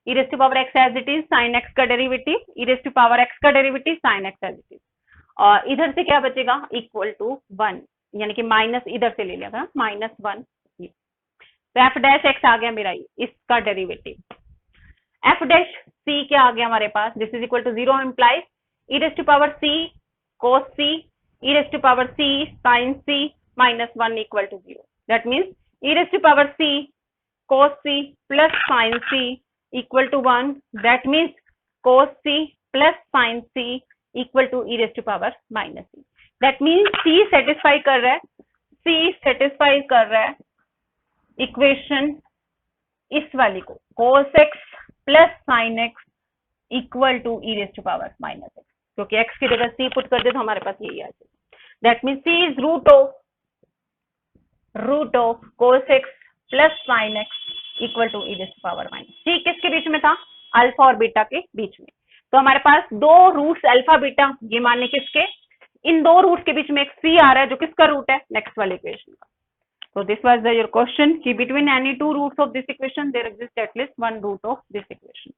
A: e raised to power x as it is, sin x का derivative, e raised to power x का derivative, sin x as it is, और इधर से क्या बचेगा इक्वल टू 1, यानी कि माइनस इधर से ले लिया था -1, तो एफ डैश एक्स आ गया मेरा इसका डेरिवेटिव, एफ डैश सी क्या आ गया हमारे पास, this is equal to 0 implies e raised to power c cos c, e raised to power c sin c -1 equal to 0, that means e raised to power c cos c plus sin c equal to 1, that means cos c plus sin c equal to e raised to power -c, that means c satisfy कर रहा है, c satisfy कर रहा है equation इस वाली को, cos x plus sin x equal to e raised to power -x, क्योंकि x की जगह c पुट कर दे तो हमारे पास यही आ जाएगा, that means c is root of cos x plus sin x equal to e raised to power -, c किसके बीच में था, अल्फा और बीटा के बीच में। तो हमारे पास दो रूट्स अल्फा बीटा, ये माने किसके, इन दो रूट्स के बीच में एक c आ रहा है जो किसका रूट है, नेक्स्ट वाले इक्वेशन का। So this was your question कि between any two roots of this equation there exists at least one root of this equation।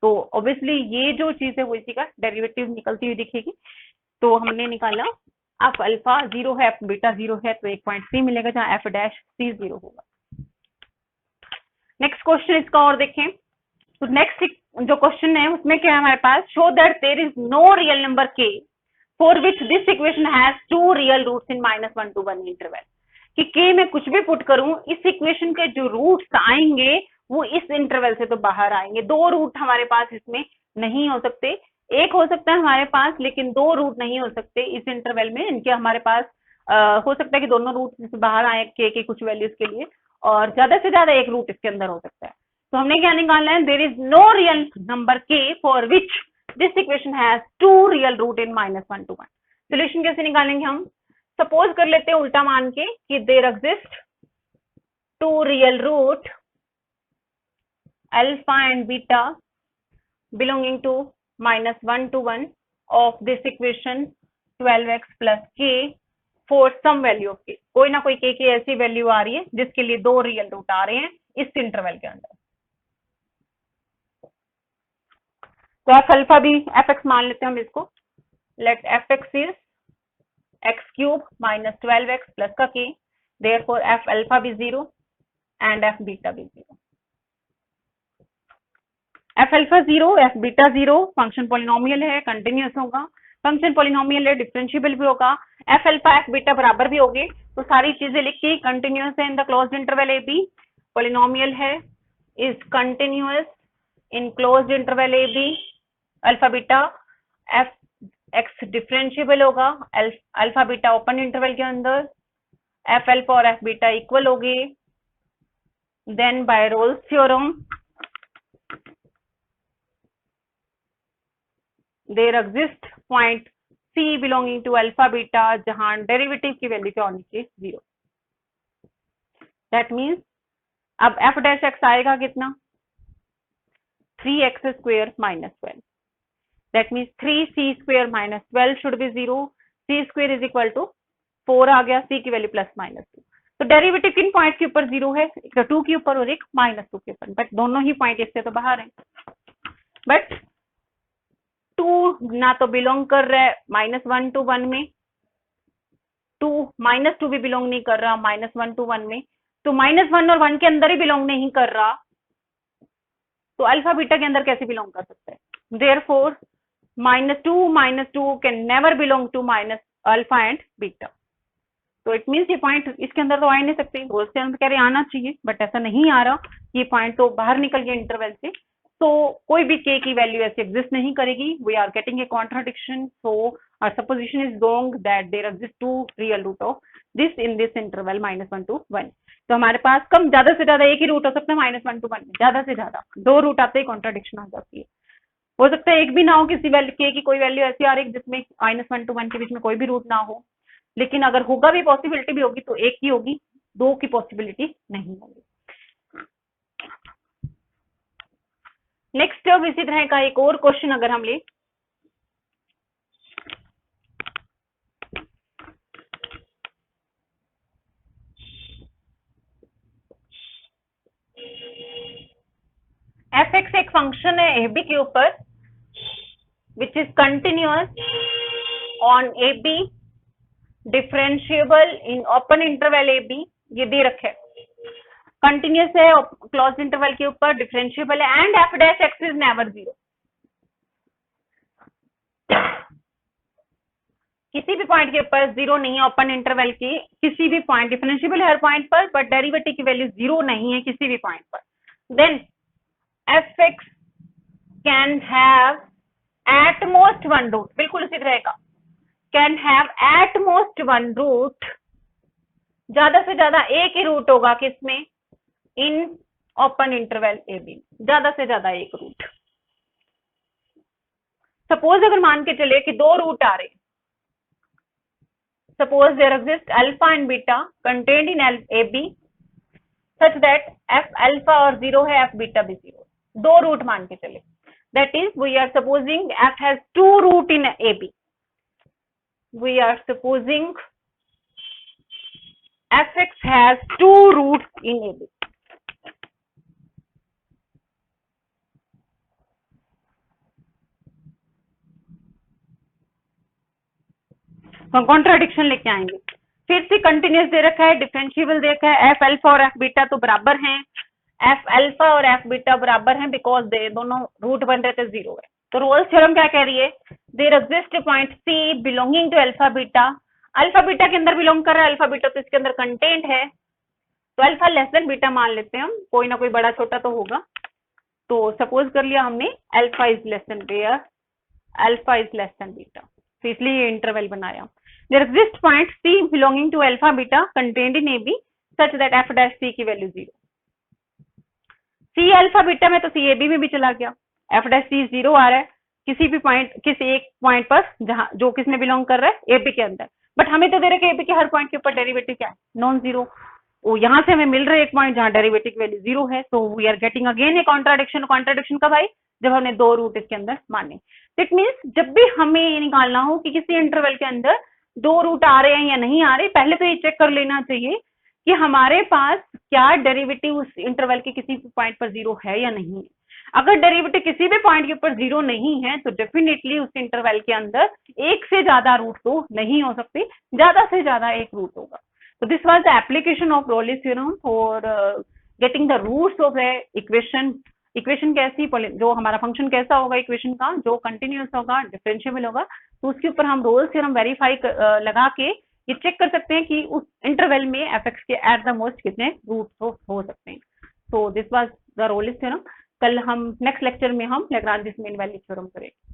A: तो obviously ये जो चीज है वो इसी का डेरिवेटिव निकलती हुई दिखेगी। तो हमने निकाला एफ अल्फा 0 है, एफ बीटा 0 है, तो एक पॉइंट सी मिलेगा जहां एफ डैश सी 0 होगा। नेक्स्ट क्वेश्चन इसका और देखें, तो नेक्स्ट जो क्वेश्चन है उसमें क्या है हमारे पास, show that there is no real number k for which this equation has two real roots in -1 to 1 interval, कि के में कुछ भी पुट करूं इस इक्वेशन के जो रूट्स आएंगे वो इस इंटरवल से तो बाहर आएंगे। दो रूट हमारे पास इसमें नहीं हो सकते, एक हो सकता है हमारे पास लेकिन दो रूट नहीं हो सकते इस इंटरवल में, इनके हमारे पास हो सकता है कि दोनों रूट बाहर आए के कुछ वैल्यूज के लिए, और ज्यादा से ज्यादा एक रूट इसके अंदर हो सकता है। तो हमने क्या निकालना है, there is no real number k for which this equation has two real root in -1 to 1। Solution कैसे निकालेंगे हम, सपोज कर लेते हैं उल्टा मान के कि there exist two real root alpha and beta belonging to -1 to 1 of this equation 12x plus k for some value of k, कोई ना कोई के की ऐसी वैल्यू आ रही है जिसके लिए दो रियल रूट आ रहे हैं इस इंटरवल के अंदर। तो एफ अल्फा भी एफ एक्स मान लेते हैं हम इसको, let f x is x cube minus 12x plus का के, देयरफॉर एफ अल्फा भी 0 एंड एफ बीटा भी 0। F alpha 0, F beta 0, function polynomial है, कंटिन्यूअस होगा, फंक्शन पॉलिनोमियल है, डिफरेंशिएबल भी होगा, एफ अल्फा एफ बीटा बराबर भी होंगे, तो सारी चीजें लिख के कंटिन्यूअस है in the closed interval A B, polynomial है, is continuous in closed interval A B, alpha beta f x differentiable होगा अल्फा बीटा ओपन इंटरवल के अंदर, एफ अल्फा और एफ बीटा इक्वल होगी, then by Rolle's theorem there exist point c belonging to alpha beta जहां derivative की value क्या होनी चाहिए 0। दैट मीन्स अब एफ डैश एक्स आएगा कितना 3x square minus 12, that means 3c square minus 12 should be 0, c square is equal to 4 आ गया, c की वैल्यू प्लस माइनस 2। तो डेरिवेटिव किन पॉइंट के ऊपर 0 है, एक 2 के ऊपर और एक -2 के ऊपर, बट दोनों ही पॉइंट इससे तो बाहर है, बट 2 ना तो बिलोंग कर रहा है -1 to 1 में, 2 -2 भी बिलोंग नहीं कर रहा -1 to 1 में, तो -1 और 1 के अंदर ही बिलोंग नहीं कर रहा, तो अल्फा बीटा के अंदर कैसे बिलोंग कर सकता है, therefore -2 can never belong to minus alpha and beta. तो इट मीन्स ये पॉइंट इसके अंदर तो आ ही नहीं सकते, रोल्स के अंदर कह रहे आना चाहिए बट ऐसा नहीं आ रहा, ये पॉइंट तो बाहर निकल गया इंटरवल से, तो कोई भी k की वैल्यू ऐसे एग्जिस्ट नहीं करेगी, we are getting a contradiction, so our supposition is wrong that there exist two real root of this in this interval -1 to 1। तो हमारे पास कम ज्यादा से ज्यादा एक ही रूट हो सकता है -1 to 1 में, ज्यादा से ज्यादा 2 रूट आते ही कॉन्ट्राडिक्शन आ जाती है, हो सकता है एक भी ना हो, किसी वैल्यू k की कोई वैल्यू ऐसी आ रही है जिसमें -1 to 1 के बीच में कोई भी रूट ना हो, लेकिन अगर होगा भी पॉसिबिलिटी भी होगी तो एक ही होगी, 2 की पॉसिबिलिटी नहीं होगी। नेक्स्ट अब इसी तरह का एक और क्वेश्चन अगर हम ले, एफ एक्स एक फंक्शन है ए बी के ऊपर which is continuous on a b, differentiable in open interval A b, ये दे रखे है, कंटिन्यूअस है क्लोज इंटरवल के ऊपर, डिफरेंशिएबल है and F dash x is never 0। किसी भी पॉइंट के ऊपर 0 नहीं है, ओपन इंटरवल की किसी भी पॉइंट, डिफरेंशिएबल है हर पॉइंट पर बट डेरिवेटिव की वैल्यू 0 नहीं है किसी भी पॉइंट पर, then f x can have at most 1 root, बिल्कुल उसी तरह का, can have at most 1 root, ज्यादा से ज्यादा एक ही रूट होगा किसमें, in open interval A b, ज्यादा से ज्यादा एक रूट। सपोज अगर मान के चले कि 2 रूट आ रहे, suppose there exist alpha and beta contained in A B such that f alpha और 0 है, एफ बीटा भी 0, 2 रूट मान के चले, that is we are supposing f has 2 root in A b, we are supposing f x has 2 root in A b. तो contradiction लेके आएंगे, फिर से कंटिन्यूस दे रखा है, डिफरेंशिएबल दे रखा है, एफ अल्फा और एफ बीटा तो बराबर हैं, एफ अल्फा और एफ बीटा बराबर हैं बिकॉज दे दोनों रूट बन रहे थे 0 है। तो रोल्स थ्योरम क्या कह रही है, there exist point c belonging to alpha beta, alpha beta के अंदर बिलोंग कर रहा है, अल्फा बीटा तो इसके अंदर कंटेंट है, तो अल्फा लेस देन बीटा मान लेते हैं हम, कोई ना कोई बड़ा छोटा तो होगा, तो सपोज कर लिया हमने alpha is less than where alpha is less than beta, तो इसलिए ये इंटरवल बनाया। There exist point c belonging to alpha beta contained in A B such that f dash c की वैल्यू 0, सी अल्फा बीटा में तो सी A B में भी चला गया, एफ डैश सी 0 आ रहा है किसी भी पॉइंट, किसी एक पॉइंट पर जहां जो किस में बिलोंग कर रहा है ए बी के अंदर, बट हमें तो दे रखे ए बी के हर पॉइंट के ऊपर डेरिवेटिव क्या है नॉन 0, वो यहाँ से हमें मिल रहा है एक पॉइंट जहां डेरिवेटिव वैल्यू 0 है, तो we are getting again a contradiction, contradiction का भाई जब हमने 2 रूट इसके अंदर माने। इट मीन्स जब भी हमें ये निकालना हो कि किसी इंटरवल के अंदर 2 रूट आ रहे हैं या नहीं आ रहे, पहले तो ये चेक कर लेना चाहिए कि हमारे पास क्या डेरिवेटिव उस इंटरवल के किसी पॉइंट पर 0 है या नहीं है। अगर डेरिवेटिव किसी भी पॉइंट के ऊपर 0 नहीं है तो डेफिनेटली उस इंटरवल के अंदर एक से ज्यादा रूट तो नहीं हो सकते, ज्यादा से ज्यादा एक रूट होगा। तो this was the application of Rolle's theorem for getting the roots of a equation. Equation कैसी, जो हमारा फंक्शन कैसा होगा इक्वेशन का, जो कंटिन्यूअस होगा, डिफरेंशिएबल होगा, तो उसके ऊपर हम रोल्स थ्योरम वेरीफाई लगा के ये चेक कर सकते हैं कि उस इंटरवल में एफ एक्स के एट द मोस्ट कितने रूट हो सकते हैं। So this was the Rolle's theorem. कल हम नेक्स्ट लेक्चर में हम लैग्रांज मीन वैल्यू थ्योरम करेंगे।